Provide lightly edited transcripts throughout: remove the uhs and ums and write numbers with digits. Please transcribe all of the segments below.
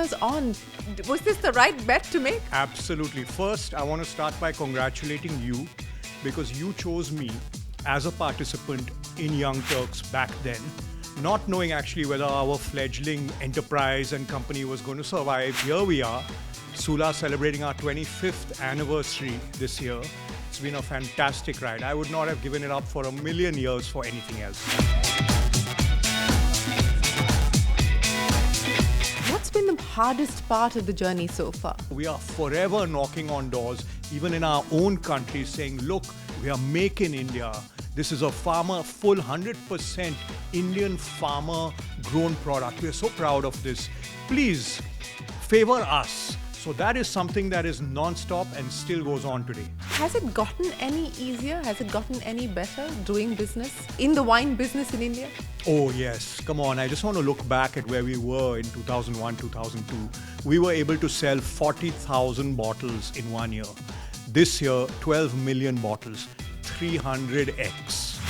years on, was this the right bet to make? Absolutely. First, I want to start by congratulating you because you chose me as a participant in Young Turks back then, not knowing actually whether our fledgling enterprise and company was going to survive. Here we are, Sula celebrating our 25th anniversary this year. It's been a fantastic ride. I would not have given it up for a million years for anything else. What's been the hardest part of the journey so far? We are forever knocking on doors, even in our own country, saying, look, we are Make in India. This is a farmer, full 100% Indian farmer grown product. We are so proud of this. Please favor us. So that is something that is non-stop and still goes on today. Has it gotten any easier? Has it gotten any better doing business in the wine business in India? Oh yes, come on. I just want to look back at where we were in 2001, 2002. We were able to sell 40,000 bottles in 1 year. This year, 12 million bottles, 300x.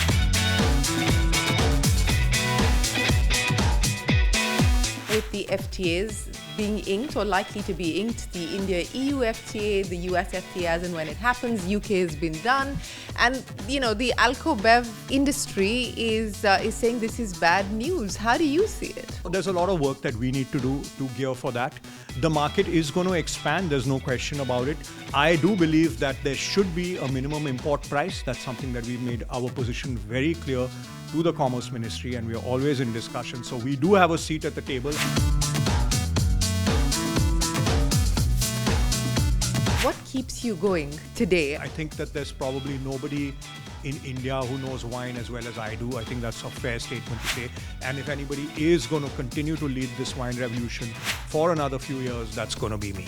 With the FTAs being inked or likely to be inked, the India-EU FTA, the US FTA as and when it happens, UK has been done. And, the alco-bev industry is saying this is bad news. How do you see it? There's a lot of work that we need to do to gear for that. The market is going to expand. There's no question about it. I do believe that there should be a minimum import price. That's something that we've made our position very clear to the Commerce Ministry, and we are always in discussion. So we do have a seat at the table. What keeps you going today? I think that there's probably nobody in India who knows wine as well as I do. I think that's a fair statement to say. And if anybody is going to continue to lead this wine revolution for another few years, that's going to be me.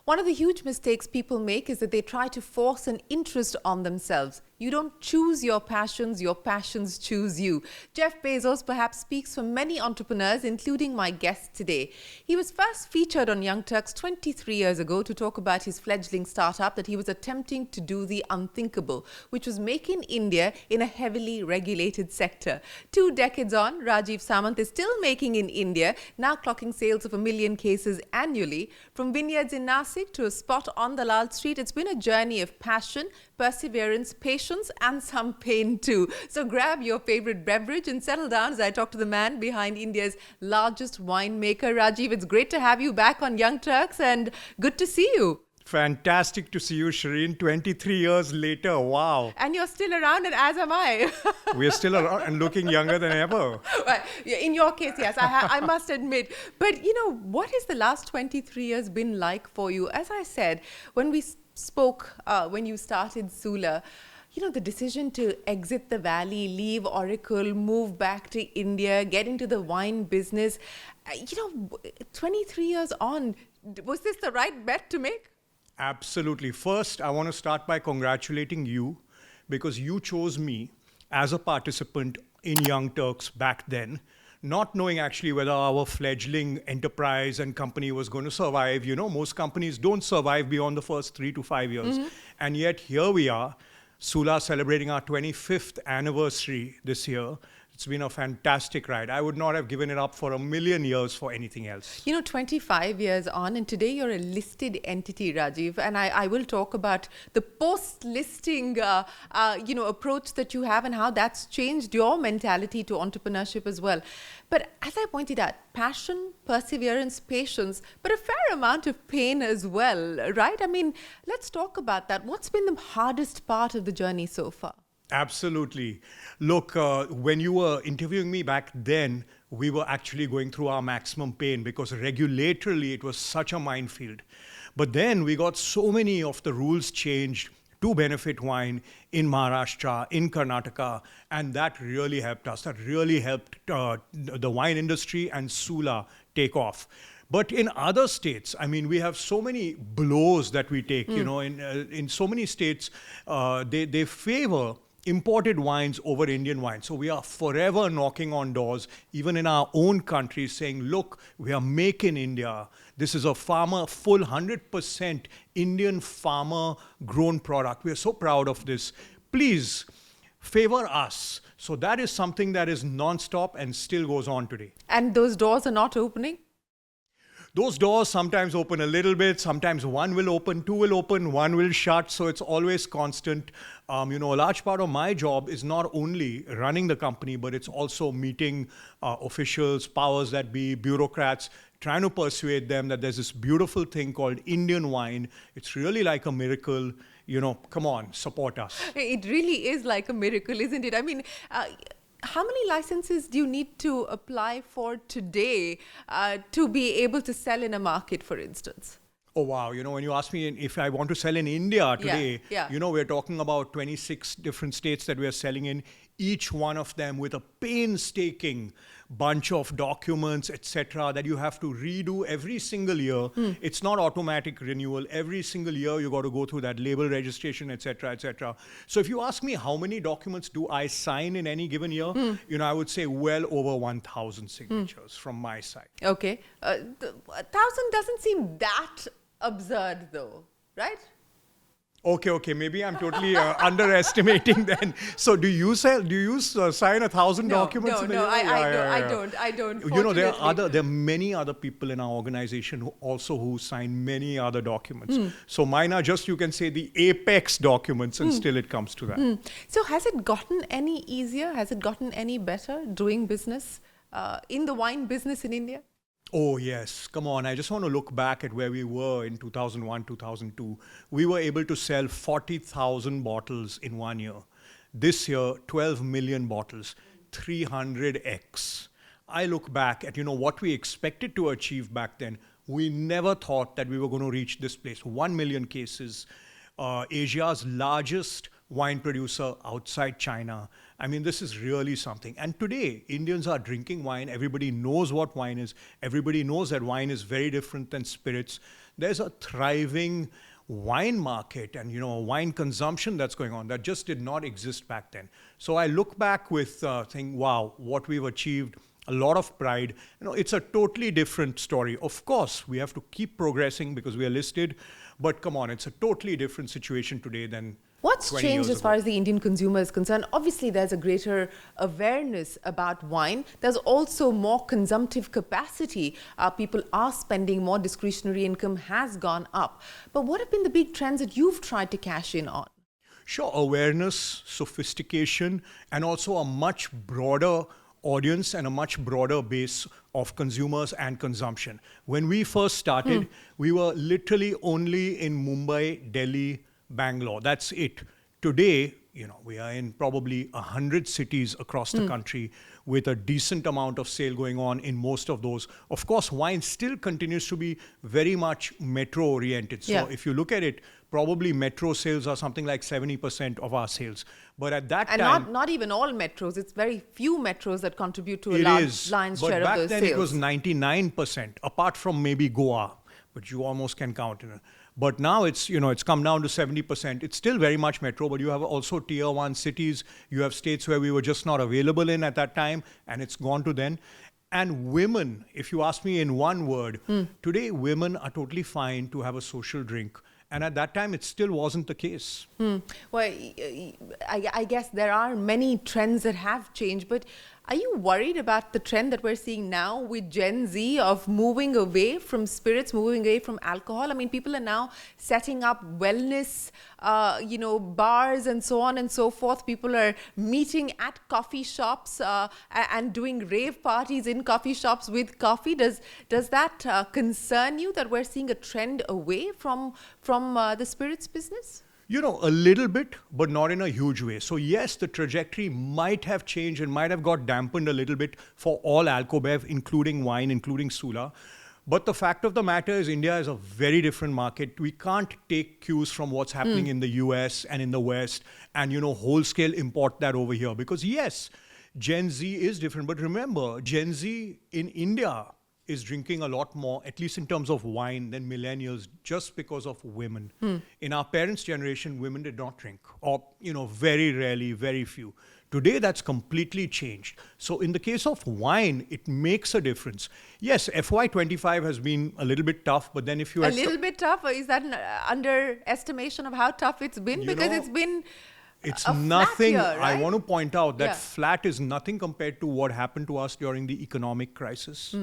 One of the huge mistakes people make is that they try to force an interest on themselves. You don't choose your passions choose you. Jeff Bezos perhaps speaks for many entrepreneurs, including my guest today. He was first featured on Young Turks 23 years ago to talk about his fledgling startup that he was attempting to do the unthinkable, which was make in India in a heavily regulated sector. 2 decades on, Rajeev Samant is still making in India, now clocking sales of 1 million cases annually. From vineyards in Nashik to a spot on the Lal Street, it's been a journey of passion, perseverance, patience, and some pain too. So grab your favorite beverage and settle down as I talk to the man behind India's largest winemaker. Rajeev, it's great to have you back on Young Turks and good to see you. Fantastic to see you, Shereen. 23 years later, wow. And you're still around, and as am I. We're still around and looking younger than ever. Well, in your case, yes, I must admit. But, what has the last 23 years been like for you? As I said, when we spoke, when you started Sula, the decision to exit the valley, leave Oracle, move back to India, get into the wine business, 23 years on, was this the right bet to make? Absolutely. First, I want to start by congratulating you because you chose me as a participant in Young Turks back then, not knowing actually whether our fledgling enterprise and company was going to survive. Most companies don't survive beyond the first 3 to 5 years. Mm-hmm. And yet here we are, Sula celebrating our 25th anniversary this year. It's been a fantastic ride. I would not have given it up for a million years for anything else. 25 years on, and today you're a listed entity, Rajeev, and I will talk about the post-listing, approach that you have and how that's changed your mentality to entrepreneurship as well. But as I pointed out, passion, perseverance, patience, but a fair amount of pain as well, right? I mean, let's talk about that. What's been the hardest part of the journey so far? Absolutely. Look, when you were interviewing me back then, we were actually going through our maximum pain because regulatorily it was such a minefield. But then we got so many of the rules changed to benefit wine in Maharashtra, in Karnataka, and that really helped us. That really helped the wine industry and Sula take off. But in other states, we have so many blows that we take, in so many states, they favor imported wines over Indian wines. So we are forever knocking on doors, even in our own country, saying, look, we are Make in India. This is a farmer, full 100% Indian farmer grown product. We are so proud of this. Please favor us. So that is something that is non-stop and still goes on today. And those doors are not opening? Those doors sometimes open a little bit, sometimes one will open, two will open, one will shut, so it's always constant. A large part of my job is not only running the company, but it's also meeting officials, powers that be, bureaucrats, trying to persuade them that there's this beautiful thing called Indian wine. It's really like a miracle. Come on, support us. It really is like a miracle, isn't it? I mean, how many licenses do you need to apply for today to be able to sell in a market, for instance? Oh, wow. When you ask me if I want to sell in India today, we're talking about 26 different states that we are selling in, each one of them with a painstaking bunch of documents, etc., that you have to redo every single year. It's not automatic renewal. Every single year you got to go through that label registration, etc., etc. So if you ask me how many documents do I sign in any given year, I would say well over 1,000 signatures from my side. Okay. 1,000 doesn't seem that absurd though, right? Okay. Maybe I'm totally underestimating then. So do you sign 1,000 documents? No, I don't. There are many other people in our organization who sign many other documents. So mine are just, you can say, the apex documents, and still it comes to that. So has it gotten any easier? Has it gotten any better doing business in the wine business in India? Oh, yes. Come on. I just want to look back at where we were in 2001, 2002. We were able to sell 40,000 bottles in 1 year. This year, 12 million bottles, 300x. I look back at, what we expected to achieve back then. We never thought that we were going to reach this place. 1 million cases. Asia's largest wine producer outside China. I mean, this is really something. And today, Indians are drinking wine. Everybody knows what wine is. Everybody knows that wine is very different than spirits. There's a thriving wine market and, wine consumption that's going on that just did not exist back then. So I look back with thinking, wow, what we've achieved, a lot of pride. It's a totally different story. Of course, we have to keep progressing because we are listed. But come on, it's a totally different situation today than What's changed as far as the Indian consumer is concerned? Obviously, there's a greater awareness about wine. There's also more consumptive capacity. People are spending more. Discretionary income has gone up. But what have been the big trends that you've tried to cash in on? Sure, awareness, sophistication, and also a much broader audience and a much broader base of consumers and consumption. When we first started, we were literally only in Mumbai, Delhi, Bangalore. That's it. Today, we are in probably 100 cities across the country with a decent amount of sale going on in most of those. Of course, wine still continues to be very much metro oriented. So if you look at it, probably metro sales are something like 70% of our sales. But at that time... And not even all metros. It's very few metros that contribute to a lion's share of those sales. But back then it was 99%, apart from maybe Goa, which you almost can count. But now it's come down to 70%. It's still very much metro, but you have also tier 1 cities. You have states where we were just not available in at that time, and it's gone to then. And women, if you ask me in one word, today women are totally fine to have a social drink. And at that time, it still wasn't the case. Well, I guess there are many trends that have changed, but are you worried about the trend that we're seeing now with Gen Z of moving away from spirits, moving away from alcohol? I mean, people are now setting up wellness, bars and so on and so forth. People are meeting at coffee shops and doing rave parties in coffee shops with coffee. Does that concern you that we're seeing a trend away from the spirits business? A little bit, but not in a huge way. So yes, the trajectory might have changed and might have got dampened a little bit for all alcobev, including wine, including Sula. But the fact of the matter is India is a very different market. We can't take cues from what's happening in the US and in the West and, whole scale import that over here. Because yes, Gen Z is different. But remember, Gen Z in India is drinking a lot more, at least in terms of wine, than millennials, just because of women. In our parents' generation, women did not drink, or very rarely, very few. Today, that's completely changed. So in the case of wine, it makes a difference. Yes, FY25 has been a little bit tough, but then if you A little bit tough, or is that an underestimation of how tough it's been? Because it's been it's a nothing. flat year, right? I want to point out that Yeah. flat is nothing compared to what happened to us during the economic crisis.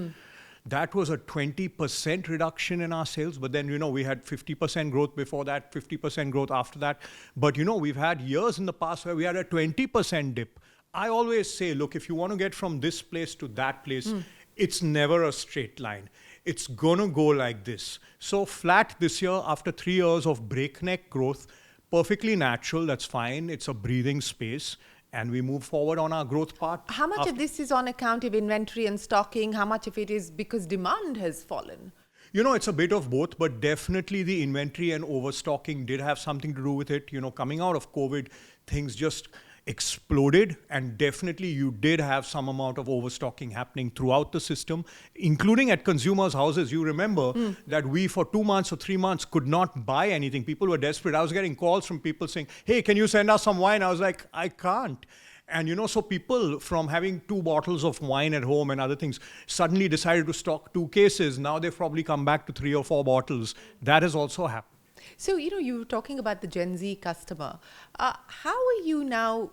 That was a 20% reduction in our sales. But then, we had 50% growth before that, 50% growth after that. But, we've had years in the past where we had a 20% dip. I always say, look, if you want to get from this place to that place, it's never a straight line. It's going to go like this. So flat this year, after 3 years of breakneck growth, perfectly natural, that's fine. It's a breathing space. And we move forward on our growth path. How much of this is on account of inventory and stocking? How much of it is because demand has fallen? It's a bit of both, but definitely the inventory and overstocking did have something to do with it. Coming out of COVID, things just exploded, and definitely you did have some amount of overstocking happening throughout the system, including at consumers' houses. You remember that we, for 2 months or 3 months, could not buy anything. People were desperate. I was getting calls from people saying, hey, can you send us some wine? I was like, I can't. And so people, from having 2 bottles of wine at home and other things, suddenly decided to stock 2 cases. Now they've probably come back to 3 or 4 bottles. That has also happened. So, you were talking about the Gen Z customer. How are you now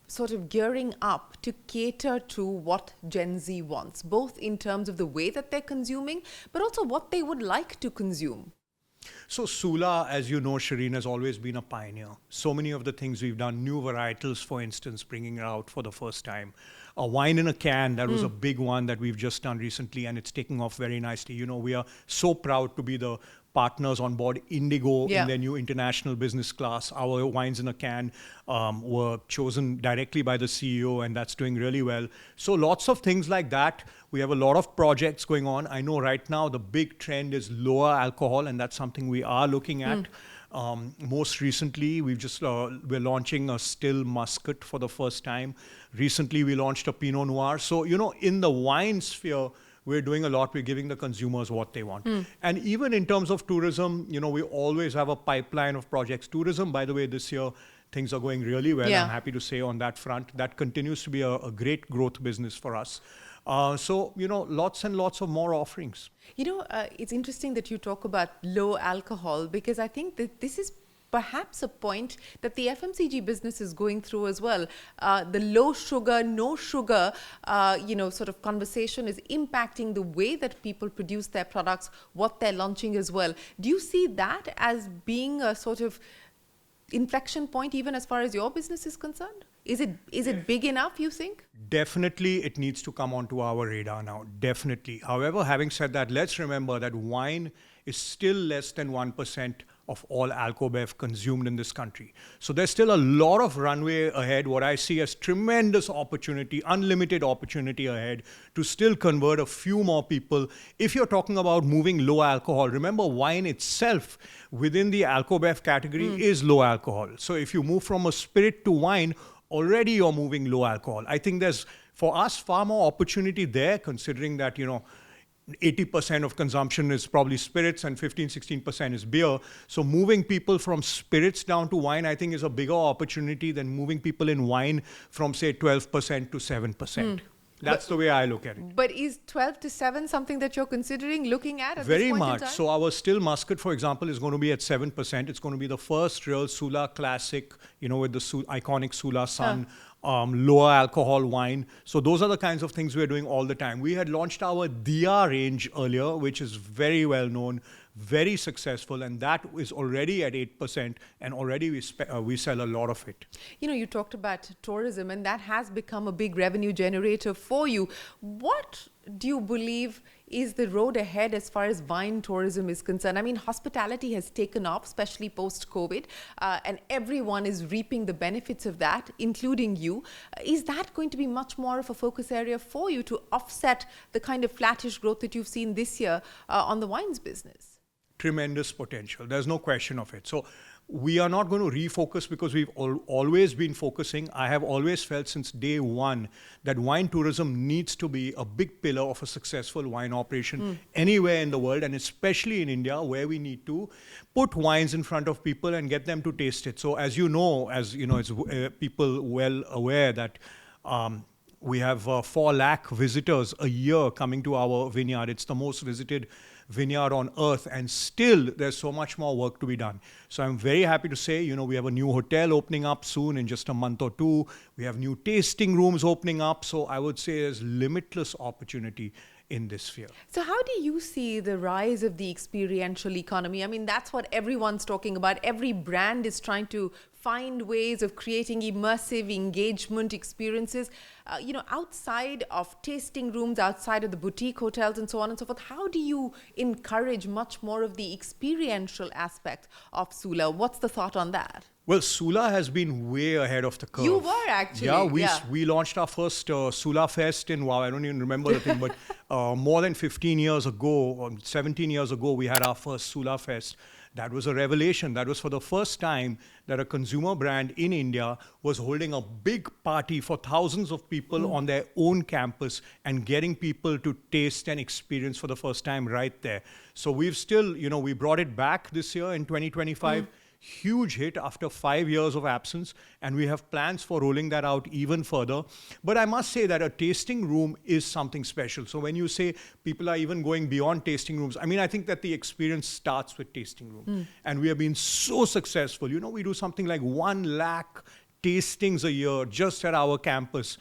sort of gearing up to cater to what Gen Z wants, both in terms of the way that they're consuming, but also what they would like to consume? So Sula, as you know, Shereen, has always been a pioneer. So many of the things we've done, new varietals, for instance, bringing it out for the first time. A wine in a can, that was a big one that we've just done recently, and it's taking off very nicely. We are so proud to be the partners on board Indigo in their new international business class. Our wines in a can were chosen directly by the CEO, and that's doing really well. So lots of things like that. We have a lot of projects going on. I know right now the big trend is lower alcohol, and that's something we are looking at. Most recently, we're launching a still muscat for the first time. Recently, we launched a Pinot Noir. So, in the wine sphere, we're doing a lot. We're giving the consumers what they want. And even in terms of tourism, we always have a pipeline of projects. Tourism, by the way, this year, things are going really well. I'm happy to say on that front. That continues to be a great growth business for us. So, lots and lots of more offerings. It's interesting that you talk about low alcohol, because I think that this is perhaps a point that the FMCG business is going through as well. The low sugar, no sugar, sort of conversation is impacting the way that people produce their products, what they're launching as well. Do you see that as being a sort of inflection point, even as far as your business is concerned? Is it big enough, you think? Definitely, it needs to come onto our radar now. Definitely. However, having said that, let's remember that wine is still less than 1% of all alcobev consumed in this country. So there's still a lot of runway ahead, what I see as tremendous opportunity, unlimited opportunity ahead to still convert a few more people. If you're talking about moving low alcohol, remember wine itself within the alcobev category is low alcohol. So if you move from a spirit to wine, already you're moving low alcohol. I think there's, for us, far more opportunity there, considering that, 80% of consumption is probably spirits and 15-16% is beer. So moving people from spirits down to wine, I think, is a bigger opportunity than moving people in wine from, say, 12% to 7%. That's the way I look at it. But is 12 to 7 something that you're considering looking at Very this point much. in time? So our still muscat, for example, is going to be at 7%. It's going to be the first real Sula classic, with the iconic Sula sun. Lower alcohol wine. So those are the kinds of things we're doing all the time. We had launched our Diya range earlier, which is very well known, very successful, and that is already at 8%, and already we sell a lot of it. You talked about tourism, and that has become a big revenue generator for you. What do you believe is the road ahead as far as wine tourism is concerned? I mean, hospitality has taken off, especially post-COVID, and everyone is reaping the benefits of that, including you. Is that going to be much more of a focus area for you to offset the kind of flattish growth that you've seen this year on the wines business? Tremendous potential. There's no question of it. So we are not going to refocus because we've always been focusing. I have always felt since day one that wine tourism needs to be a big pillar of a successful wine operation anywhere in the world, and especially in India, where we need to put wines in front of people and get them to taste it. So as you know, it's people well aware that we have 4 lakh visitors a year coming to our vineyard. It's the most visited vineyard on earth, and still there's so much more work to be done. So I'm very happy to say, we have a new hotel opening up soon in just a month or two. We have new tasting rooms opening up. So I would say there's limitless opportunity in this sphere. So how do you see the rise of the experiential economy? I mean, that's what everyone's talking about. Every brand is trying to find ways of creating immersive engagement experiences, outside of tasting rooms, outside of the boutique hotels and so on and so forth. How do you encourage much more of the experiential aspect of Sula? What's the thought on that? Well, Sula has been way ahead of the curve. You were actually. Yeah, we launched our first Sula Fest in, I don't even remember the thing, but more than 15 years ago, or 17 years ago, we had our first Sula Fest. That was a revelation. That was for the first time that a consumer brand in India was holding a big party for thousands of people on their own campus and getting people to taste and experience for the first time right there. So we've still, we brought it back this year in 2025. Huge hit after 5 years of absence, and we have plans for rolling that out even further. But I must say that a tasting room is something special. So when you say people are even going beyond tasting rooms, I think that the experience starts with tasting room. And we have been so successful. We do something like 1 lakh tastings a year just at our campus.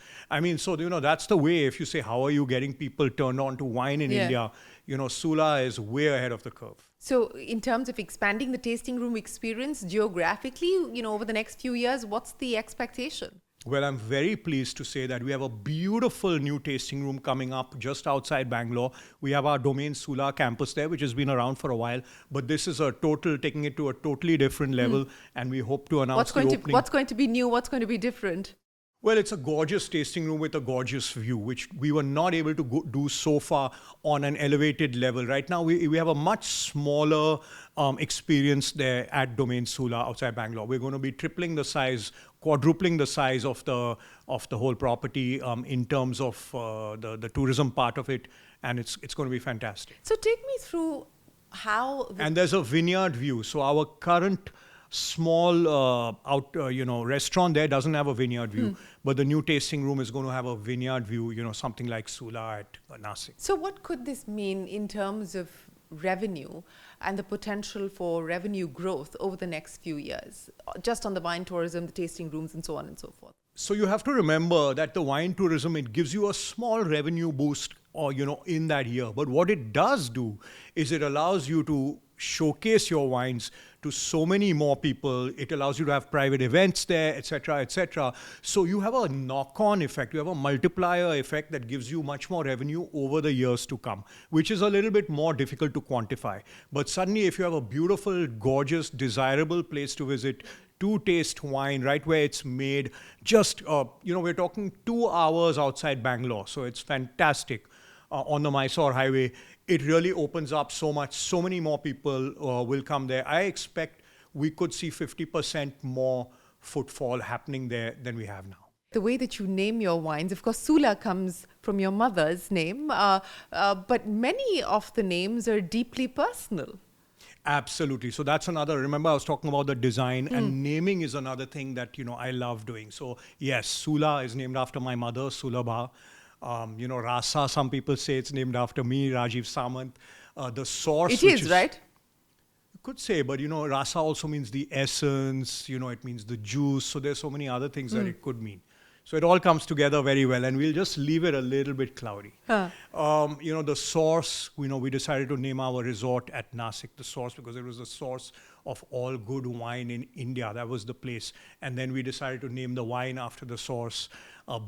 So that's the way. If you say, how are you getting people turned on to wine in India? Sula is way ahead of the curve. So in terms of expanding the tasting room experience geographically, over the next few years, what's the expectation? Well, I'm very pleased to say that we have a beautiful new tasting room coming up just outside Bangalore. We have our Domain Sula campus there, which has been around for a while. But this is taking it to a totally different level. And we hope to announce the opening. What's going to be new? What's going to be different? Well, it's a gorgeous tasting room with a gorgeous view, which we were not able to do so far on an elevated level. Right now, we have a much smaller experience there at Domain Sula outside Bangalore. We're going to be tripling the size, quadrupling the size of the whole property in terms of the tourism part of it, and it's going to be fantastic. So take me through how... And there's a vineyard view. So our current small restaurant there doesn't have a vineyard view, but the new tasting room is going to have a vineyard view, something like Sula at Nashik. So what could this mean in terms of revenue and the potential for revenue growth over the next few years, just on the wine tourism, the tasting rooms and so on and so forth? So you have to remember that the wine tourism, it gives you a small revenue boost in that year. But what it does do is it allows you to showcase your wines to so many more people. It allows you to have private events there, etc., etc. So you have a knock-on effect. You have a multiplier effect that gives you much more revenue over the years to come, which is a little bit more difficult to quantify. But suddenly, if you have a beautiful, gorgeous, desirable place to visit, to taste wine right where it's made, just, we're talking 2 hours outside Bangalore. So it's fantastic on the Mysore highway. It really opens up so much. So many more people will come there. I expect we could see 50% more footfall happening there than we have now. The way that you name your wines, of course, Sula comes from your mother's name, but many of the names are deeply personal. Absolutely. So that's another, remember I was talking about the design, and naming is another thing that, I love doing. So yes, Sula is named after my mother, Sulabha. Rasa, some people say it's named after me, Rajeev Samant. The source. It is, right? You could say, but Rasa also means the essence, it means the juice. So there's so many other things that it could mean. So it all comes together very well, and we'll just leave it a little bit cloudy. The source, we decided to name our resort at Nashik, the source, because it was the source of all good wine in India. That was the place. And then we decided to name the wine after the source.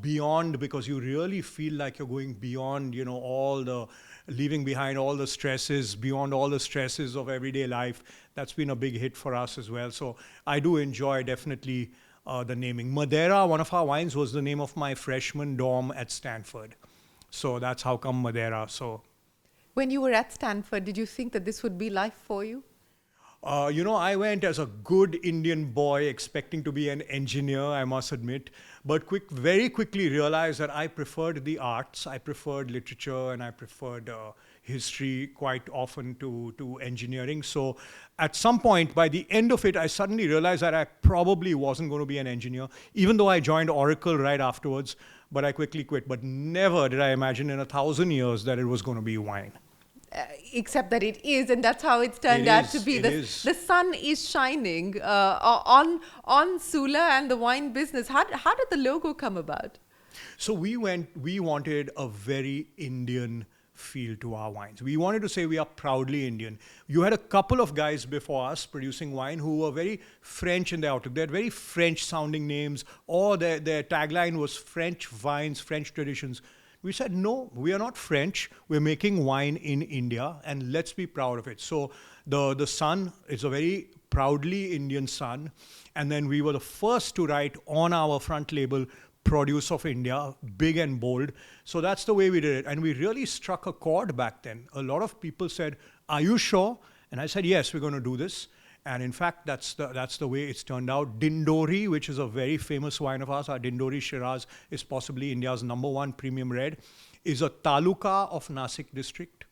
Beyond, because you really feel like you're going beyond, leaving behind all the stresses, beyond all the stresses of everyday life. That's been a big hit for us as well. So I do enjoy definitely the naming. Madeira, one of our wines, was the name of my freshman dorm at Stanford. So that's how come Madeira. So, when you were at Stanford, did you think that this would be life for you? I went as a good Indian boy expecting to be an engineer, I must admit, but very quickly realized that I preferred the arts, I preferred literature, and I preferred history quite often to engineering. So at some point, by the end of it, I suddenly realized that I probably wasn't going to be an engineer, even though I joined Oracle right afterwards, but I quickly quit. But never did I imagine in 1,000 years that it was going to be wine. Except that it is, and that's how it's turned out to be. The sun is shining on Sula and the wine business. How did the logo come about? So we wanted a very Indian feel to our wines. We wanted to say we are proudly Indian. You had a couple of guys before us producing wine who were very French in their outlook. They had very French sounding names, or their tagline was French vines, French traditions. We said, no, we are not French. We're making wine in India, and let's be proud of it. So the sun is a very proudly Indian sun. And then we were the first to write on our front label, Produce of India, big and bold. So that's the way we did it. And we really struck a chord back then. A lot of people said, are you sure? And I said, yes, we're going to do this. And in fact, that's the way it's turned out. Dindori, which is a very famous wine of ours, our Dindori Shiraz is possibly India's #1 premium red, is a taluka of Nashik district.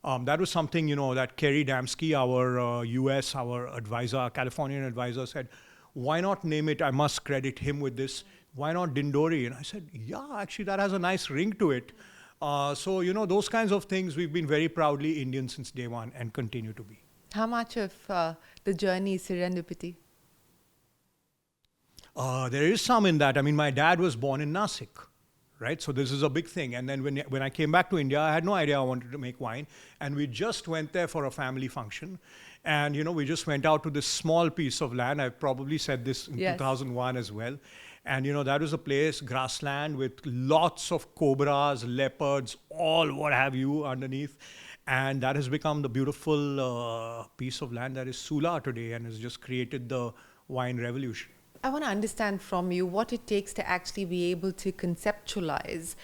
That was something, that Kerry Damsky, our our advisor, our Californian advisor, said, why not name it? I must credit him with this. Why not Dindori? And I said, yeah, actually, that has a nice ring to it. So, those kinds of things, we've been very proudly Indian since day one and continue to be. How much of the journey is serendipity? There is some in that. I mean, my dad was born in Nashik, right? So this is a big thing. And then when I came back to India, I had no idea I wanted to make wine. And we just went there for a family function. And, we just went out to this small piece of land. I've probably said this in 2001 as well. And, that was a place, grassland with lots of cobras, leopards, all what have you underneath. And that has become the beautiful piece of land that is Sula today and has just created the wine revolution. I want to understand from you what it takes to actually be able to conceptualize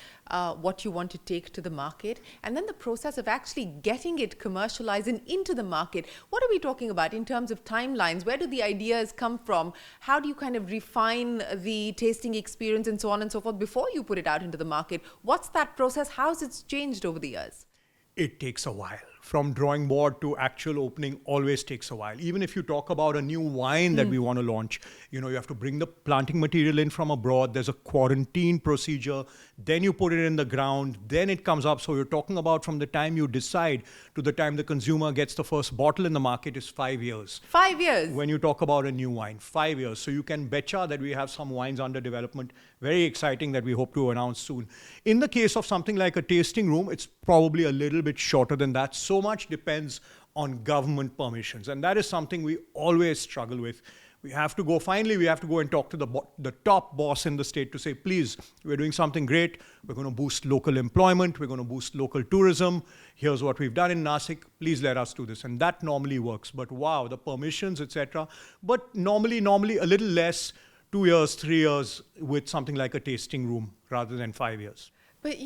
what you want to take to the market, and then the process of actually getting it commercialized and into the market. What are we talking about in terms of timelines? Where do the ideas come from? How do you kind of refine the tasting experience and so on and so forth before you put it out into the market? What's that process? How's it changed over the years? It takes a while. From drawing board to actual opening always takes a while. Even if you talk about a new wine that we want to launch, you have to bring the planting material in from abroad. There's a quarantine procedure. Then you put it in the ground. Then it comes up. So you're talking about from the time you decide to the time the consumer gets the first bottle in the market is 5 years. 5 years? When you talk about a new wine, 5 years. So you can betcha that we have some wines under development. Very exciting that we hope to announce soon. In the case of something like a tasting room, it's probably a little bit shorter than that. So much depends on government permissions. And that is something we always struggle with. We have to go and talk to the top boss in the state to say, please, we're doing something great. We're going to boost local employment. We're going to boost local tourism. Here's what we've done in Nashik. Please let us do this. And that normally works. But wow, the permissions, etc. But normally a little less, 2 years, 3 years with something like a tasting room rather than 5 years. But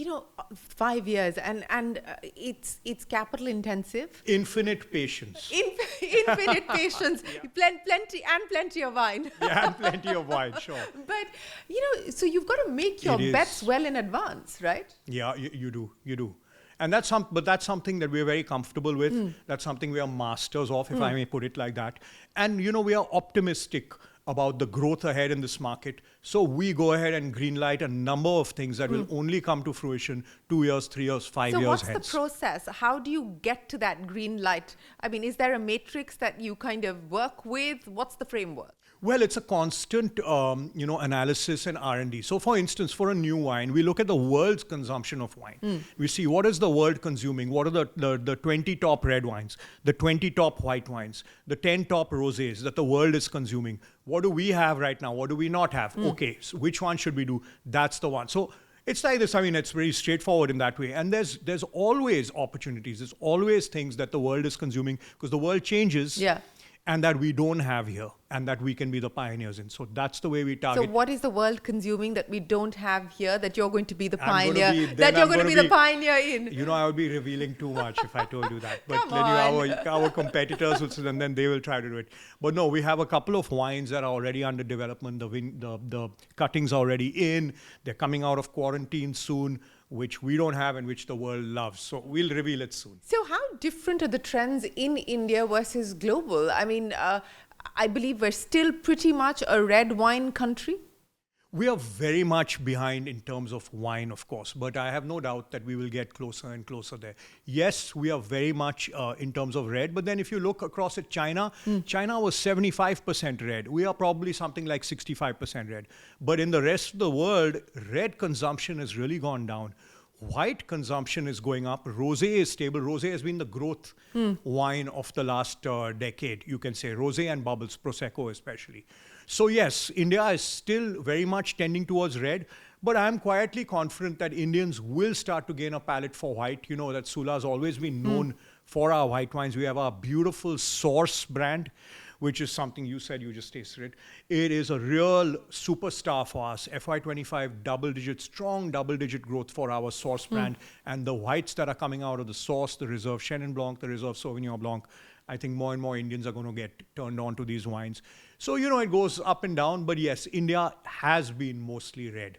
5 years and it's capital intensive. Infinite patience. Infinite patience. Yeah. Plenty of wine. Yeah, and plenty of wine, sure. But so you've got to make your bets well in advance, right? Yeah, you do. And that's something that we're very comfortable with. That's something we are masters of, if I may put it like that. And we are optimistic about the growth ahead in this market. So we go ahead and greenlight a number of things that will only come to fruition 2 years, 3 years, 5 years hence. So what's the process? How do you get to that green light? I mean, is there a matrix that you kind of work with? What's the framework? Well, it's a constant, analysis and R&D. So, for instance, for a new wine, we look at the world's consumption of wine. We see what is the world consuming, what are the 20 top red wines, the 20 top white wines, the 10 top rosés that the world is consuming. What do we have right now? What do we not have? Okay, so which one should we do? That's the one. So it's like this. I mean, it's very straightforward in that way. And there's always opportunities. There's always things that the world is consuming because the world changes. Yeah. and that we don't have here, and that we can be the pioneers in. So that's the way we target. So what is the world consuming that we don't have here that you're going to be the I'm gonna pioneer, be- that then you're I'm going to be gonna the pioneer in? You know, I would be revealing too much if I told you that. But Come then on. our competitors will sit and then they will try to do it. But no, we have a couple of wines that are already under development. The cuttings are already in. They're coming out of quarantine soon, which we don't have and which the world loves. So we'll reveal it soon. So how different are the trends in India versus global? I mean, I believe we're still pretty much a red wine country. We are very much behind in terms of wine, of course, but I have no doubt that we will get closer and closer there. Yes, we are very much in terms of red, but then if you look across at China, China was 75% red. We are probably something like 65% red. But in the rest of the world, red consumption has really gone down. White consumption is going up. Rosé is stable. Rosé has been the growth wine of the last decade, you can say. Rosé and bubbles, Prosecco especially. So yes, India is still very much tending towards red, but I'm quietly confident that Indians will start to gain a palate for white. You know that Sula has always been known for our white wines. We have our beautiful Source brand, which is something you said, you just tasted it. It is a real superstar for us. FY25 strong double-digit growth for our Source brand. And the whites that are coming out of the Source, the Reserve Chenin Blanc, the Reserve Sauvignon Blanc, I think more and more Indians are going to get turned on to these wines. So, you know, it goes up and down. But yes, India has been mostly red.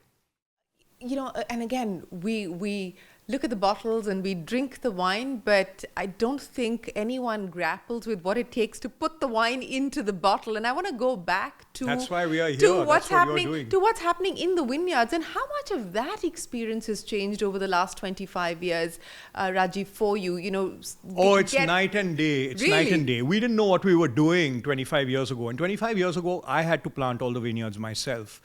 You know, and again, we look at the bottles and we drink the wine, but I don't think anyone grapples with what it takes to put the wine into the bottle. And I want to go back to That's why we are here. to what's That's what you're happening doing. to what's happening in the vineyards and how much of that experience has changed over the last 25 years, Rajeev, for you. You know, Oh, it's night and day. It's night Really? and day. We didn't know what we were doing 25 years ago. And 25 years ago, I had to plant all the vineyards myself.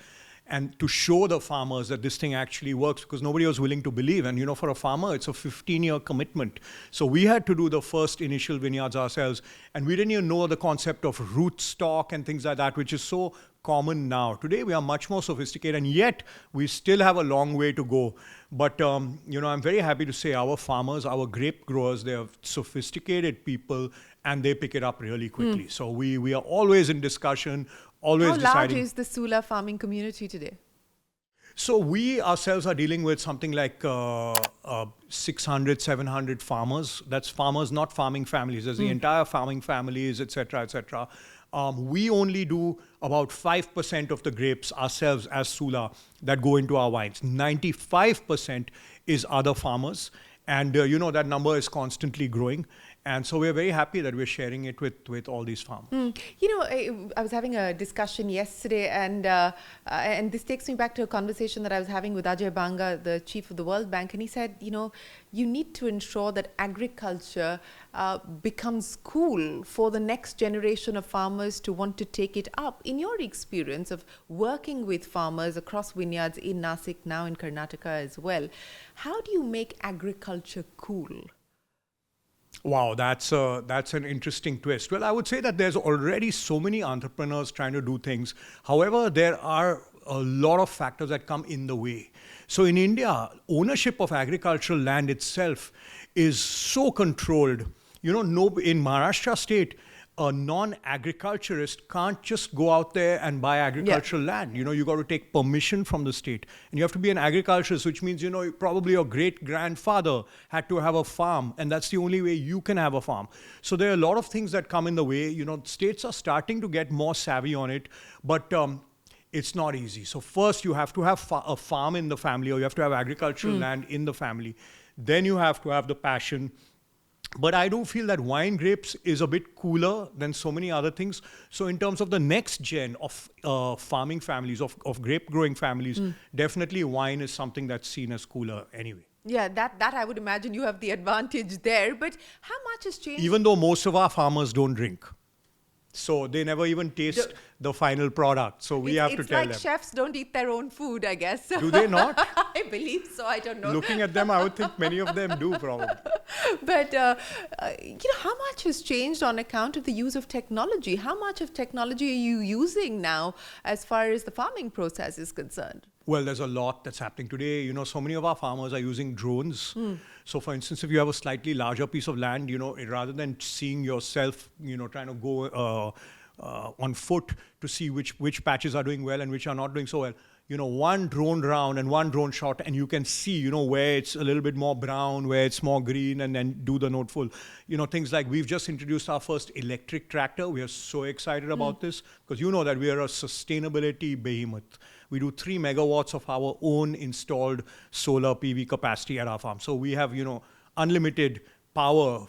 And to show the farmers that this thing actually works, because nobody was willing to believe. And you know, for a farmer, it's a 15-year commitment. So we had to do the first initial vineyards ourselves. And we didn't even know the concept of rootstock and things like that, which is so common now. Today, we are much more sophisticated, and yet we still have a long way to go. But, you know, I'm very happy to say our farmers, our grape growers, they are sophisticated people, and they pick it up really quickly. So we are always in discussion, always how large deciding. is the Sula farming community today? So we ourselves are dealing with something like 600, 700 farmers. That's farmers, not farming families. There's the entire farming families, etc., etc. We only do about 5% of the grapes ourselves as Sula that go into our wines. 95% is other farmers. And, you know, that number is constantly growing. And so we're very happy that we're sharing it with all these farmers. You know, I was having a discussion yesterday, and this takes me back to a conversation that I was having with Ajay Banga, the chief of the World Bank, and he said, you know, you need to ensure that agriculture becomes cool for the next generation of farmers to want to take it up. In your experience of working with farmers across vineyards in Nashik, now in Karnataka as well, how do you make agriculture cool? Wow, that's an interesting twist. Well, I would say that there's already so many entrepreneurs trying to do things. However, there are a lot of factors that come in the way. So in India, ownership of agricultural land itself is so controlled. You know, in Maharashtra state, a non-agriculturist can't just go out there and buy agricultural land. You know, you got to take permission from the state. And you have to be an agriculturist, which means, you know, probably your great-grandfather had to have a farm. And that's the only way you can have a farm. So there are a lot of things that come in the way. You know, states are starting to get more savvy on it. But it's not easy. So first, you have to have a farm in the family, or you have to have agricultural land in the family. Then you have to have the passion. But I do feel that wine grapes is a bit cooler than so many other things. So in terms of the next gen of farming families, of grape growing families, definitely wine is something that's seen as cooler anyway. Yeah, that I would imagine you have the advantage there. But how much has changed? Even though most of our farmers don't drink. So they never even taste the final product. So we have to tell them. It's like chefs don't eat their own food, I guess. Do they not? I believe so. I don't know. Looking at them, I would think many of them do probably. But how much has changed on account of the use of technology? How much of technology are you using now as far as the farming process is concerned? Well, there's a lot that's happening today. So many of our farmers are using drones. So for instance, if you have a slightly larger piece of land, rather than seeing yourself, trying to go on foot to see which patches are doing well and which are not doing so well, one drone round and one drone shot, and you can see, where it's a little bit more brown, where it's more green, and then do the note full. Things like we've just introduced our first electric tractor. We are so excited about this because you know that we are a sustainability behemoth. We do 3 megawatts of our own installed solar PV capacity at our farm. So we have, unlimited power,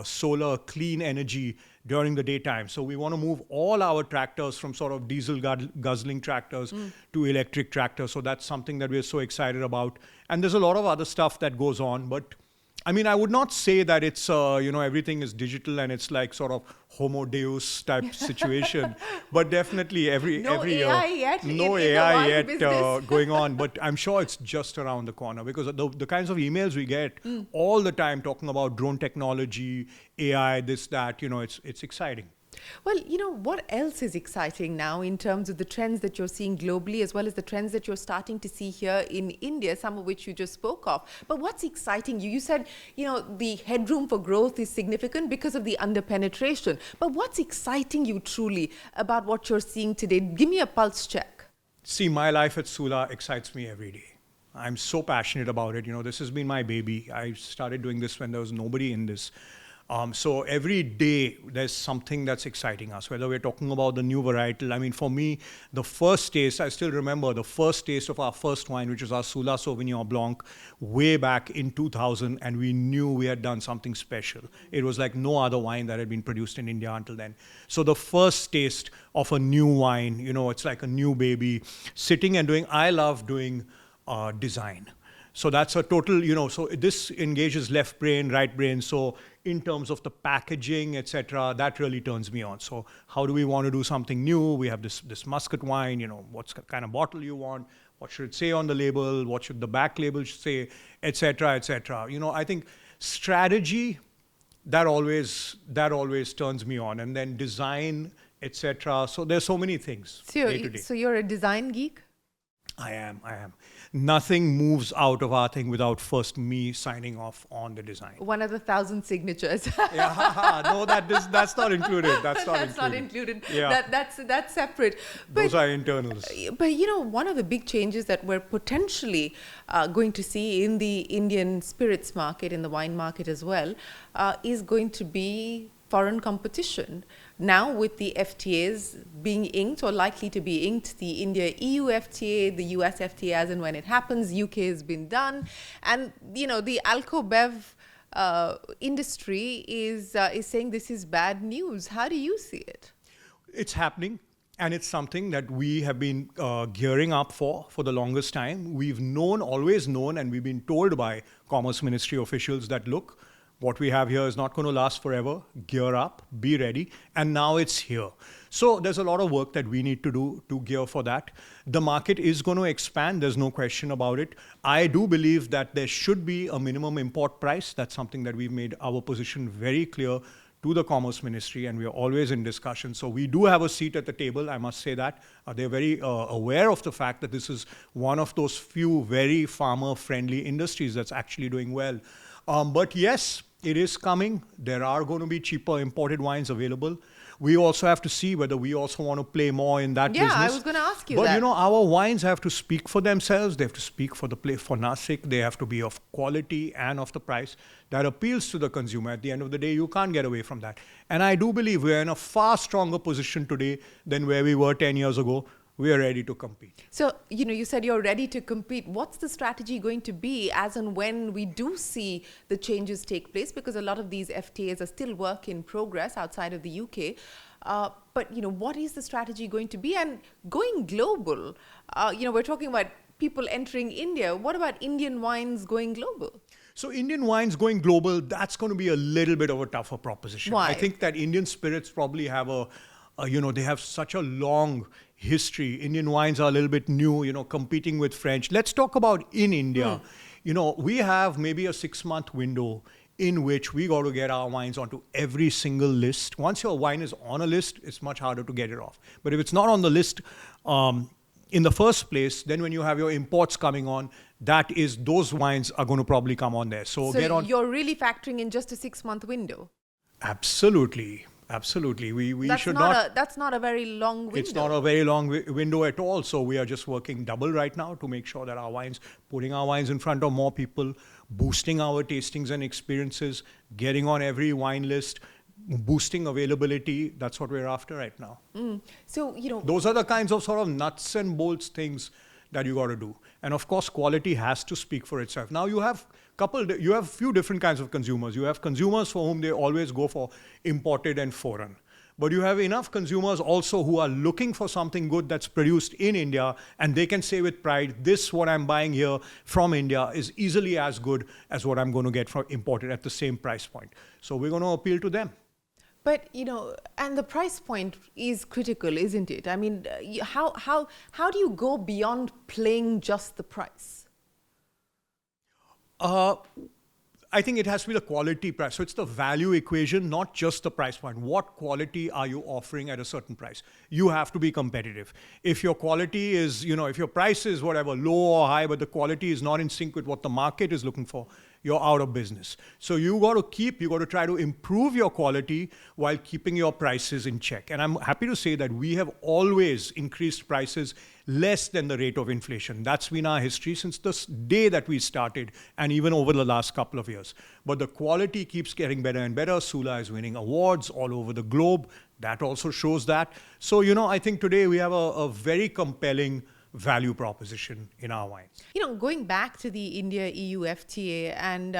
solar, clean energy during the daytime. So we want to move all our tractors from sort of diesel guzzling tractors to electric tractors. So that's something that we're so excited about. And there's a lot of other stuff that goes on. But I mean, I would not say that it's, everything is digital and it's like sort of Homo Deus type situation. But definitely no year, AI yet no in AI the yet business. going on. But I'm sure it's just around the corner because the kinds of emails we get all the time talking about drone technology, AI, this, that, it's exciting. Well, what else is exciting now in terms of the trends that you're seeing globally, as well as the trends that you're starting to see here in India, some of which you just spoke of. But what's exciting you? You said, the headroom for growth is significant because of the underpenetration. But what's exciting you truly about what you're seeing today? Give me a pulse check. See, my life at Sula excites me every day. I'm so passionate about it. This has been my baby. I started doing this when there was nobody in this. So every day there's something that's exciting us, whether we're talking about the new varietal. I mean, for me, the first taste, I still remember the first taste of our first wine, which was our Sula Sauvignon Blanc, way back in 2000, and we knew we had done something special. It was like no other wine that had been produced in India until then. So the first taste of a new wine, it's like a new baby, sitting and doing, I love doing design. So that's a total, so this engages left brain, right brain. So in terms of the packaging, etc., that really turns me on. So how do we want to do something new? We have this muscat wine, what kind of bottle you want, what should it say on the label, what should the back label say, etc., etc. I think strategy, that always turns me on. And then design, etc. So there's so many things day to day. So you're a design geek? I am. Nothing moves out of our thing without first me signing off on the design. One of the 1,000 signatures. No, that's not included. That's not included. Yeah. That's separate. Those are internals. But one of the big changes that we're potentially going to see in the Indian spirits market, in the wine market as well, is going to be foreign competition. Now with the FTAs being inked or likely to be inked, the India-EU FTA, the US FTA as and when it happens, UK has been done. And, the Alco-Bev industry is saying this is bad news. How do you see it? It's happening. And it's something that we have been gearing up for the longest time. We've always known, and we've been told by Commerce Ministry officials that, look, what we have here is not going to last forever. Gear up, be ready. And now it's here. So there's a lot of work that we need to do to gear for that. The market is going to expand. There's no question about it. I do believe that there should be a minimum import price. That's something that we've made our position very clear to the Commerce Ministry, and we are always in discussion. So we do have a seat at the table, I must say that. They're very aware of the fact that this is one of those few very farmer-friendly industries that's actually doing well. But yes, it is coming. There are going to be cheaper imported wines available. We also have to see whether we also want to play more in that business. Yeah, I was going to ask you that. But our wines have to speak for themselves. They have to speak for for Nashik. They have to be of quality and of the price that appeals to the consumer. At the end of the day, you can't get away from that. And I do believe we're in a far stronger position today than where we were 10 years ago. We are ready to compete. So, you said you're ready to compete. What's the strategy going to be as and when we do see the changes take place? Because a lot of these FTAs are still work in progress outside of the UK. But, what is the strategy going to be? And going global, we're talking about people entering India. What about Indian wines going global? So Indian wines going global, that's going to be a little bit of a tougher proposition. Why? I think that Indian spirits probably have a they have such a long history. Indian wines are a little bit new, competing with French. Let's talk about in India. We have maybe a 6-month window in which we got to get our wines onto every single list. Once your wine is on a list, it's much harder to get it off. But if it's not on the list in the first place, then when you have your imports coming on, those wines are going to probably come on there. So get on. You're really factoring in just a 6-month window. Absolutely. We should not. That's not a very long window. It's not a very long window at all. So we are just working double right now to make sure that putting our wines in front of more people, boosting our tastings and experiences, getting on every wine list, boosting availability. That's what we're after right now. So, those are the kinds of sort of nuts and bolts things that you got to do. And of course, quality has to speak for itself. Now you have few different kinds of consumers. You have consumers for whom they always go for imported and foreign. But you have enough consumers also who are looking for something good that's produced in India, and they can say with pride, what I'm buying here from India is easily as good as what I'm going to get from imported at the same price point. So we're going to appeal to them. But, and the price point is critical, isn't it? I mean, how do you go beyond playing just the price? I think it has to be the quality price. So it's the value equation, not just the price point. What quality are you offering at a certain price? You have to be competitive. If your quality is, if your price is whatever, low or high, but the quality is not in sync with what the market is looking for, you're out of business. So you got to try to improve your quality while keeping your prices in check. And I'm happy to say that we have always increased prices less than the rate of inflation. That's been our history since the day that we started, and even over the last couple of years. But the quality keeps getting better and better. Sula is winning awards all over the globe. That also shows that. So, I think today we have a very compelling value proposition in our wines. Going back to the India-EU FTA, and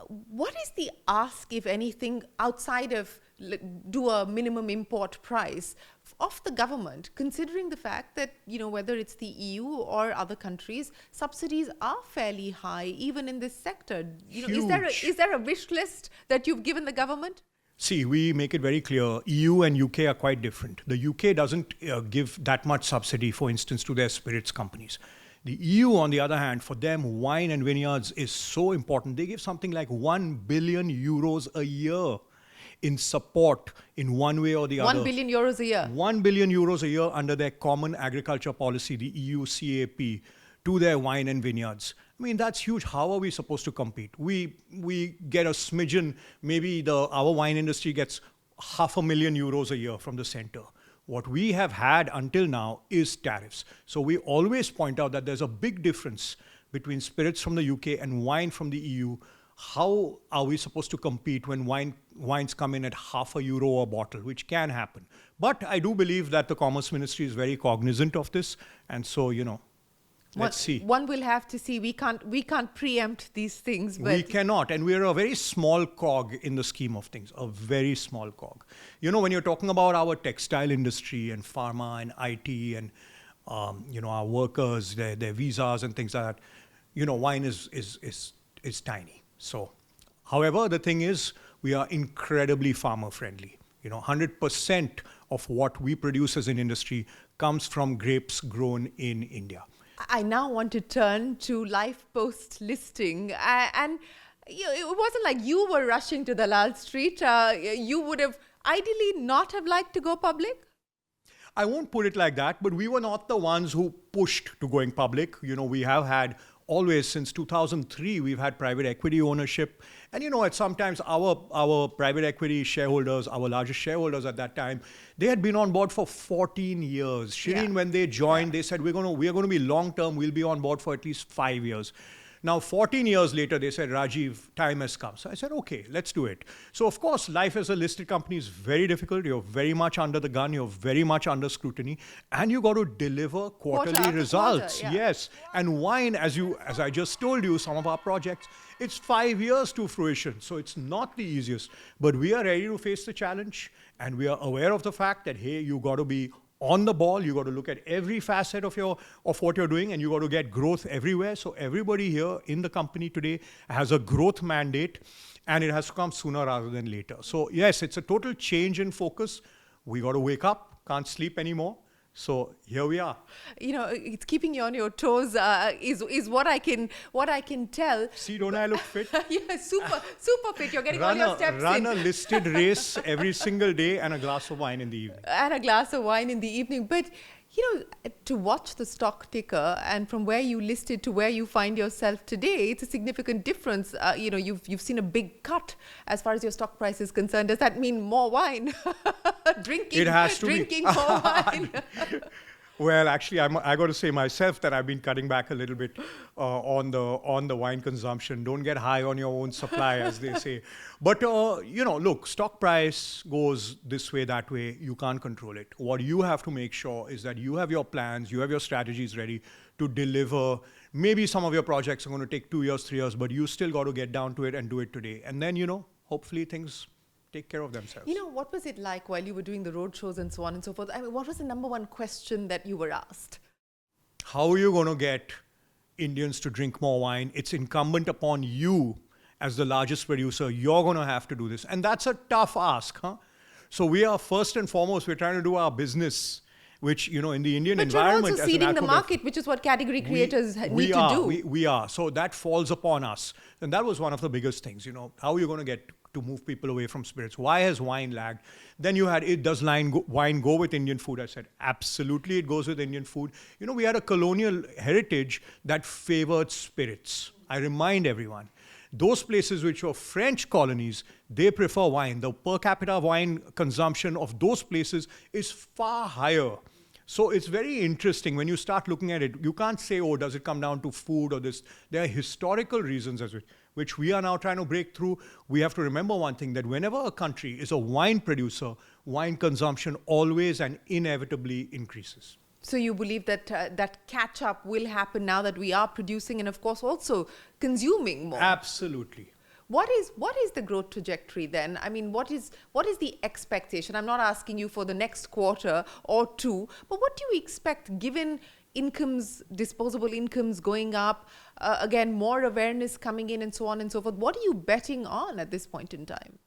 what is the ask, if anything, outside of do a minimum import price of the government, considering the fact that, whether it's the EU or other countries, subsidies are fairly high, even in this sector. Is there a wish list that you've given the government? See, we make it very clear, EU and UK are quite different. The UK doesn't give that much subsidy, for instance, to their spirits companies. The EU, on the other hand, for them, wine and vineyards is so important. They give something like 1 billion euros a year in support in one way or the other. 1 billion euros a year? 1 billion euros a year under their common agriculture policy, the EU CAP, to their wine and vineyards. I mean, that's huge. How are we supposed to compete? We get a smidgen, maybe our wine industry gets €500,000 a year from the center. What we have had until now is tariffs. So we always point out that there's a big difference between spirits from the UK and wine from the EU. How are we supposed to compete when wines come in at €0.50 a bottle, which can happen? But I do believe that the Commerce Ministry is very cognizant of this. And so, let's see. One will have to see. We can't preempt these things. But we cannot. And we're a very small cog in the scheme of things, a very small cog. When you're talking about our textile industry and pharma and IT and, our workers, their visas and things like that, wine is tiny. So, however, the thing is, we are incredibly farmer friendly. 100% of what we produce as an industry comes from grapes grown in India. I now want to turn to life post-listing. And it wasn't like you were rushing to the Lal Street. You would have ideally not have liked to go public? I won't put it like that, but we were not the ones who pushed to going public. We have had always, since 2003, we've had private equity ownership. And at sometimes our private equity shareholders, our largest shareholders at that time, they had been on board for 14 years. Shereen, when they joined, they said, we are going to be long-term. We'll be on board for at least 5 years. Now, 14 years later, they said, Rajeev, time has come. So I said, okay, let's do it. So, of course, life as a listed company is very difficult. You're very much under the gun. You're very much under scrutiny. And you got to deliver quarterly results. Quarter, yeah. Yes. And wine, as I just told you, some of our projects, it's 5 years to fruition. So it's not the easiest. But we are ready to face the challenge. And we are aware of the fact that, hey, you got to be on the ball. You got to look at every facet of what you're doing, and you got to get growth everywhere. So everybody here in the company today has a growth mandate, and it has to come sooner rather than later. So yes, it's a total change in focus, we got to wake up, can't sleep anymore. So here we are. It's keeping you on your toes is what I can tell. See, don't I look fit? Yeah, super fit. You're getting all your steps in. Run a listed race every single day and a glass of wine in the evening. And a glass of wine in the evening. But, to watch the stock ticker and from where you listed to where you find yourself today, it's a significant difference. You've seen a big cut as far as your stock price is concerned. Does that mean more wine? Drinking more wine. Well, actually, I got to say myself that I've been cutting back a little bit on the wine consumption. Don't get high on your own supply, as they say. But look, stock price goes this way, that way. You can't control it. What you have to make sure is that you have your plans, you have your strategies ready to deliver. Maybe some of your projects are going to take 2 years, 3 years, but you still got to get down to it and do it today. And then hopefully things take care of themselves. What was it like while you were doing the road shows and so on and so forth? I mean, what was the number one question that you were asked? How are you going to get Indians to drink more wine? It's incumbent upon you as the largest producer. You're going to have to do this. And that's a tough ask, huh? So we are, first and foremost, we're trying to do our business, which, in the Indian environment. But you're also seeding the market, which is what category creators need to do. We are. So that falls upon us. And that was one of the biggest things, how are you going to get to move people away from spirits? Why has wine lagged? Then you had, does wine go with Indian food? I said, absolutely, it goes with Indian food. We had a colonial heritage that favored spirits. I remind everyone, those places which were French colonies, they prefer wine. The per capita wine consumption of those places is far higher. So it's very interesting when you start looking at it. You can't say, does it come down to food or this? There are historical reasons which we are now trying to break through. We have to remember one thing, that whenever a country is a wine producer, wine consumption always and inevitably increases. So you believe that that catch-up will happen now that we are producing and, of course, also consuming more? Absolutely. What is the growth trajectory then? I mean, what is the expectation? I'm not asking you for the next quarter or two, but what do you expect given disposable incomes going up, again, more awareness coming in and so on and so forth? What are you betting on at this point in time?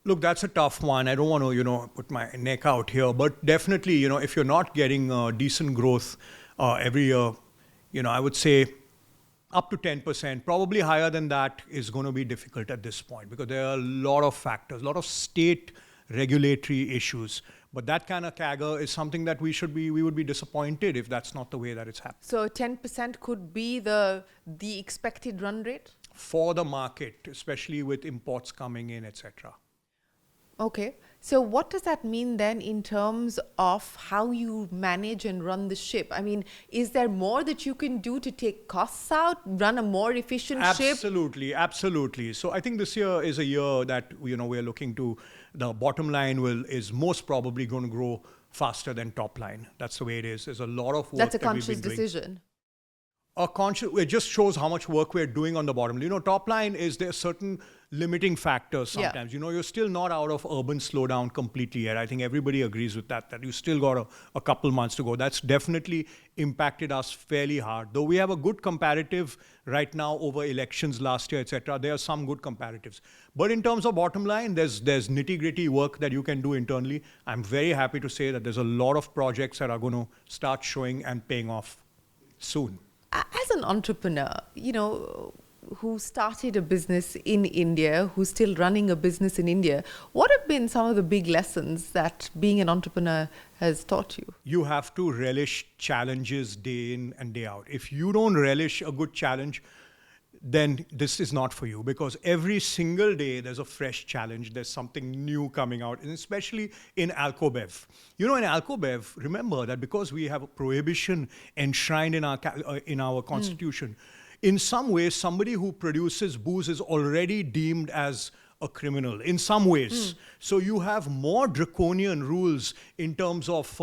Look, that's a tough one. I don't want to, put my neck out here, but definitely, if you're not getting decent growth every year, I would say up to 10%, probably higher than that is going to be difficult at this point because there are a lot of factors, a lot of state regulatory issues. But that kind of CAGR is something that we would be disappointed if that's not the way that it's happening. So 10% could be the expected run rate? For the market, especially with imports coming in, etc. Okay. So what does that mean then in terms of how you manage and run the ship? I mean, is there more that you can do to take costs out, run a more efficient ship? Absolutely. So I think this year is a year that, we're looking to, the bottom line is most probably going to grow faster than top line. That's the way it is. There's a lot of work That's a that we've conscious been doing. decision. It just shows how much work we're doing on the bottom. Top line is there certain limiting factors sometimes. Yeah. You're still not out of urban slowdown completely yet. I think everybody agrees with that you still got a couple months to go. That's definitely impacted us fairly hard. Though we have a good comparative right now over elections last year, etc. There are some good comparatives. But in terms of bottom line, there's nitty-gritty work that you can do internally. I'm very happy to say that there's a lot of projects that are going to start showing and paying off soon. As an entrepreneur, who started a business in India, who's still running a business in India, what have been some of the big lessons that being an entrepreneur has taught you? You have to relish challenges day in and day out. If you don't relish a good challenge, then this is not for you, because every single day there's a fresh challenge. There's something new coming out, and especially in Alcobev. In Alcobev, remember that because we have a prohibition enshrined in our constitution, in some ways, somebody who produces booze is already deemed as a criminal in some ways. So you have more draconian rules in terms of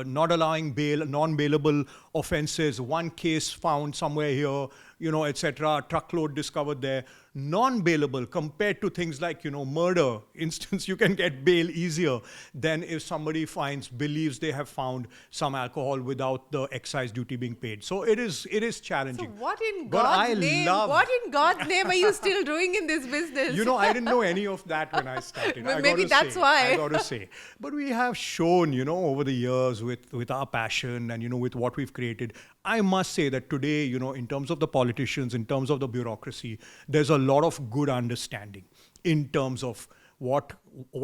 not allowing bail, non-bailable offenses, one case found somewhere here, etc., truckload discovered there. non-bailable compared to things like, murder. Instance, you can get bail easier than if somebody believes they have found some alcohol without the excise duty being paid. So it is So challenging. what in But I God's name? love- What in God's name are you still doing in this business? I didn't know any of that when I started. Well, I maybe gotta that's say, why. I got to say. But we have shown, over the years with our passion and, with what we've created, I must say that today, in terms of the politicians, in terms of the bureaucracy, there's a lot of good understanding in terms of what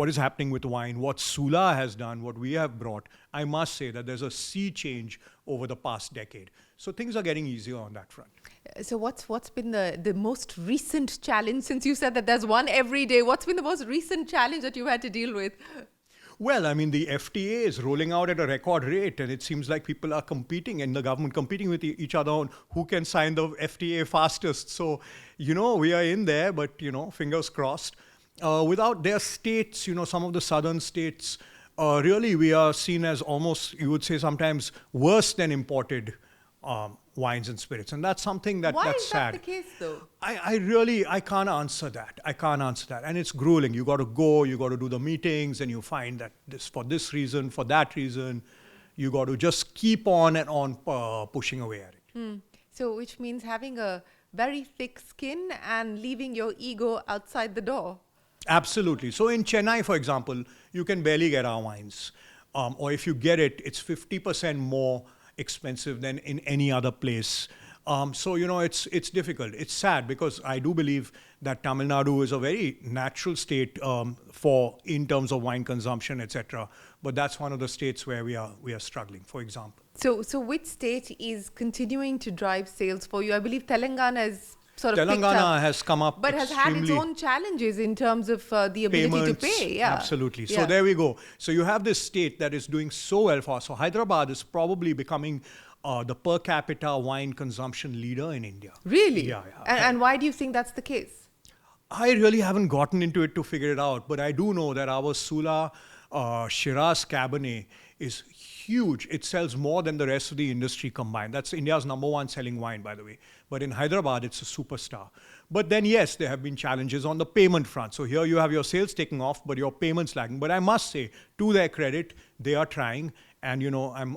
is happening with wine, what Sula has done, what we have brought. I must say that there's a sea change over the past decade. So things are getting easier on that front. So what's been the most recent challenge, since you said that there's one every day? What's been the most recent challenge that you've had to deal with? Well, I mean, the FTA is rolling out at a record rate, and it seems like people are competing and the government competing with each other on who can sign the FTA fastest. So, we are in there, but, fingers crossed. Without their states, some of the southern states, really we are seen as almost, you would say sometimes, worse than imported wines and spirits. And that's something that's sad. Why is that the case, though? I can't answer that. I can't answer that. And it's grueling. You got to go, you got to do the meetings, and you find that for this reason, for that reason, you got to just keep on and on pushing away at it. So which means having a very thick skin and leaving your ego outside the door. Absolutely. So in Chennai, for example, you can barely get our wines. Or if you get it, it's 50% more expensive than in any other place. So, it's difficult. It's sad because I do believe that Tamil Nadu is a very natural state in terms of wine consumption, etc. But that's one of the states where we are struggling, for example. So which state is continuing to drive sales for you? I believe Telangana is sort of picked Telangana up, has come up but has had its own challenges in terms of the ability payments, to pay. Yeah, absolutely. Yeah. So there we go. So you have this state that is doing so well for us. So Hyderabad is probably becoming the per capita wine consumption leader in India. Really? Yeah. And why do you think that's the case? I really haven't gotten into it to figure it out, but I do know that our Sula Shiraz Cabernet is huge. It sells more than the rest of the industry combined. That's India's #1 selling wine, by the way. But in Hyderabad, it's a superstar. But then, yes, there have been challenges on the payment front. So here you have your sales taking off, but your payments lagging. But I must say, to their credit, they are trying. And,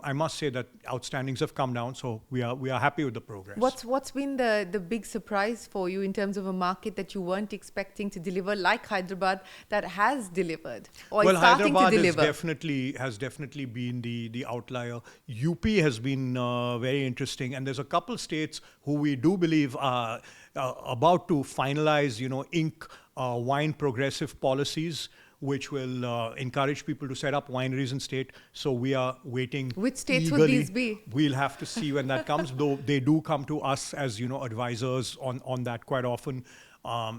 I must say that outstandings have come down. So we are happy with the progress. What's been the big surprise for you in terms of a market that you weren't expecting to deliver, like Hyderabad, that has delivered or is starting Hyderabad to deliver? has definitely been the outlier. UP has been very interesting, and there's a couple states who we do believe are about to finalize, ink wine progressive policies, which will encourage people to set up wineries in state. So we are waiting. Which states eagerly. would these be? We'll have to see when that comes, though they do come to us as, advisors on that quite often.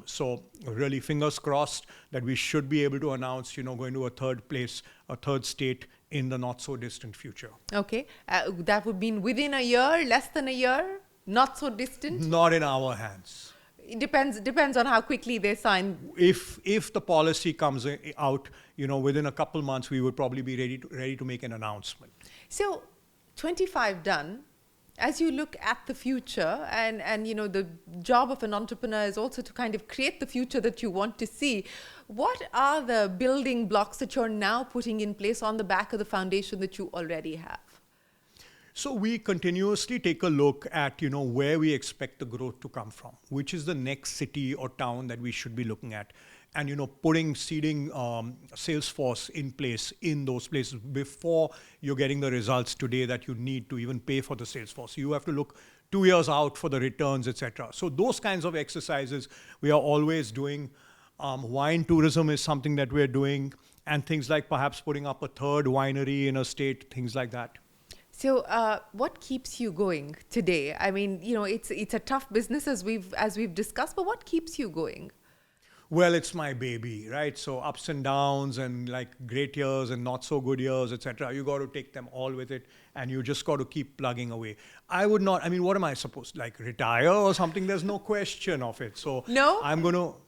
So really fingers crossed that we should be able to announce, going to a third state in the not so distant future. Okay. That would mean within a year, less than a year, not so distant? Not in our hands. It depends on how quickly they sign. If the policy comes out, within a couple months, we would probably be ready to make an announcement. So 25 done. As you look at the future, and the job of an entrepreneur is also to kind of create the future that you want to see. What are the building blocks that you're now putting in place on the back of the foundation that you already have? So we continuously take a look at, where we expect the growth to come from, which is the next city or town that we should be looking at. And, seeding sales force in place in those places before you're getting the results today that you need to even pay for the sales force. You have to look 2 years out for the returns, etc. So those kinds of exercises we are always doing. Wine tourism is something that we're doing, and things like perhaps putting up a third winery in a state, things like that. So what keeps you going today? I mean, it's a tough business as we've discussed, but what keeps you going? Well, it's my baby, right? So ups and downs and like great years and not so good years, etc. You got to take them all with it, and you just got to keep plugging away. What am I supposed to, like, retire or something? There's no question of it. So No?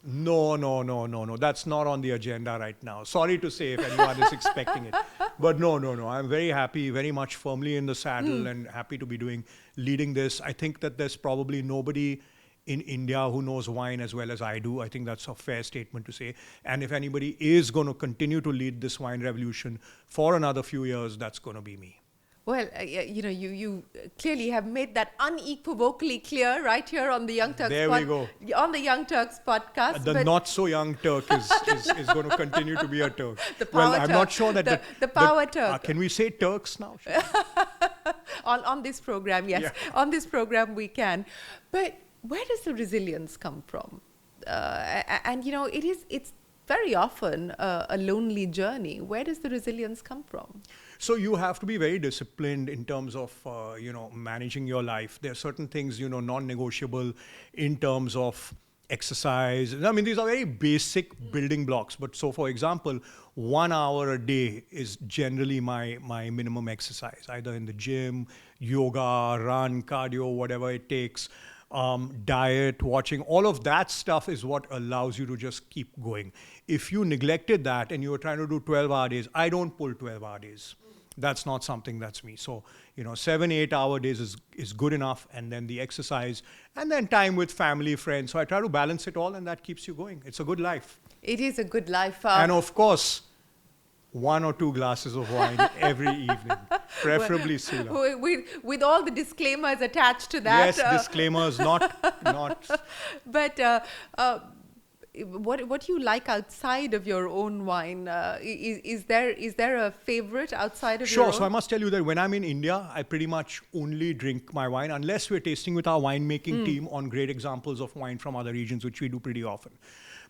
No. That's not on the agenda right now. Sorry to say if anyone is expecting it. But no. I'm very happy, very much firmly in the saddle and happy to be leading this. I think that there's probably nobody in India who knows wine as well as I do. I think that's a fair statement to say. And if anybody is going to continue to lead this wine revolution for another few years, that's going to be me. Well, you clearly have made that unequivocally clear right here on the Young Turks. There we go. On the Young Turks podcast. The not so young Turk is going to continue to be a Turk. The power well, I'm Turk. not sure that the power Turk. Can we say Turks now? on this program, yes. Yeah. On this program we can. But where does the resilience come from? And it's very often a lonely journey. Where does the resilience come from? So you have to be very disciplined in terms of, managing your life. There are certain things, non-negotiable in terms of exercise. I mean, these are very basic building blocks. But so, for example, 1 hour a day is generally my minimum exercise, either in the gym, yoga, run, cardio, whatever it takes. Diet, watching, all of that stuff is what allows you to just keep going. If you neglected that and you were trying to do 12-hour days, I don't pull 12-hour days. That's not something that's me. So, 7-8 hour days is good enough. And then the exercise and then time with family, friends. So I try to balance it all and that keeps you going. It's a good life. It is a good life. And of course, 1 or 2 glasses of wine every evening, preferably Sula. With all the disclaimers attached to that. Yes, disclaimers, not. But what do you like outside of your own wine? Is there a favorite outside of your own? Sure. So I must tell you that when I'm in India, I pretty much only drink my wine unless we're tasting with our winemaking team on great examples of wine from other regions, which we do pretty often.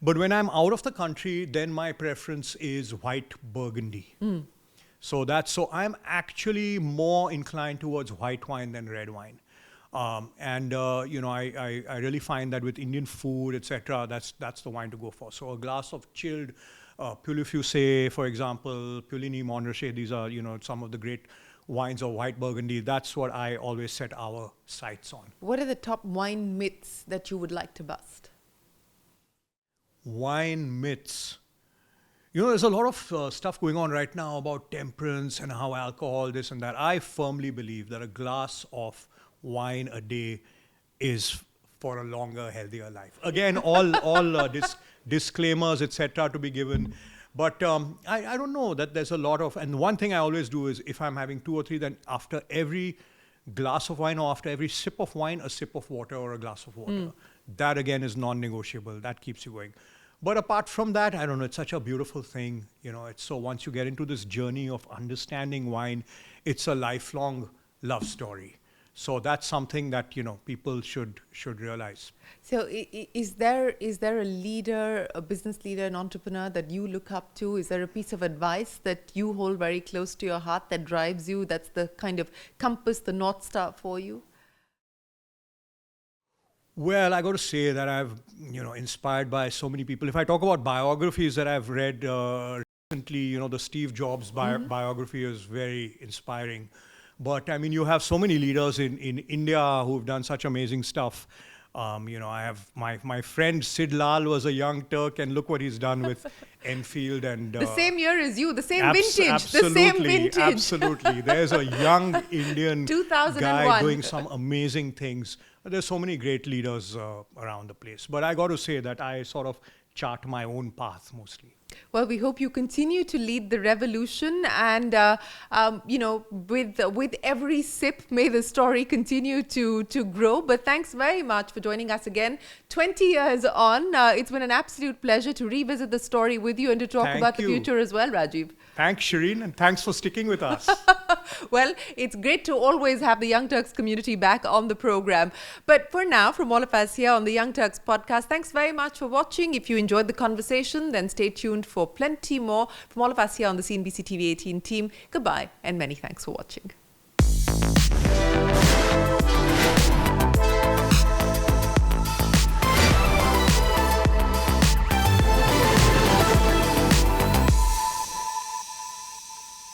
But when I'm out of the country, then my preference is white Burgundy. So I'm actually more inclined towards white wine than red wine. I really find that with Indian food, etc., that's the wine to go for. So a glass of chilled Puy-le-Fusset, for example, Puligny-Montrachet, these are, some of the great wines of white Burgundy. That's what I always set our sights on. What are the top wine myths that you would like to bust? Wine myths. There's a lot of stuff going on right now about temperance and how alcohol, this and that. I firmly believe that a glass of wine a day is for a longer, healthier life. Again, all disclaimers, etc., to be given. But I don't know that there's a lot of, and one thing I always do is if I'm having 2 or 3, then after every glass of wine or after every sip of wine, a sip of water or a glass of water. That again is non-negotiable. That keeps you going. But apart from that, I don't know, it's such a beautiful thing. It's so once you get into this journey of understanding wine, it's a lifelong love story. So that's something that, people should realize. So is there a leader, a business leader, an entrepreneur that you look up to? Is there a piece of advice that you hold very close to your heart that drives you, that's the kind of compass, the North Star for you? Well, I got to say that I've, inspired by so many people. If I talk about biographies that I've read recently, the Steve Jobs biography is very inspiring. But I mean, you have so many leaders in India who've done such amazing stuff. I have my friend Sid Lal was a young Turk, and look what he's done with Enfield and the same year as you, the same vintage, the same vintage. Absolutely, there's a young Indian 2001 guy doing some amazing things. There's so many great leaders around the place, but I got to say that I sort of chart my own path mostly. Well, we hope you continue to lead the revolution, and with every sip, may the story continue to grow. But thanks very much for joining us again. 20 years on, it's been an absolute pleasure to revisit the story with you and to talk about the future as well, Rajeev. Thanks, Shereen, and thanks for sticking with us. Well, it's great to always have the Young Turks community back on the program. But for now, from all of us here on the Young Turks podcast, thanks very much for watching. If you enjoyed the conversation, then stay tuned for plenty more. From all of us here on the CNBC TV 18 team, goodbye and many thanks for watching.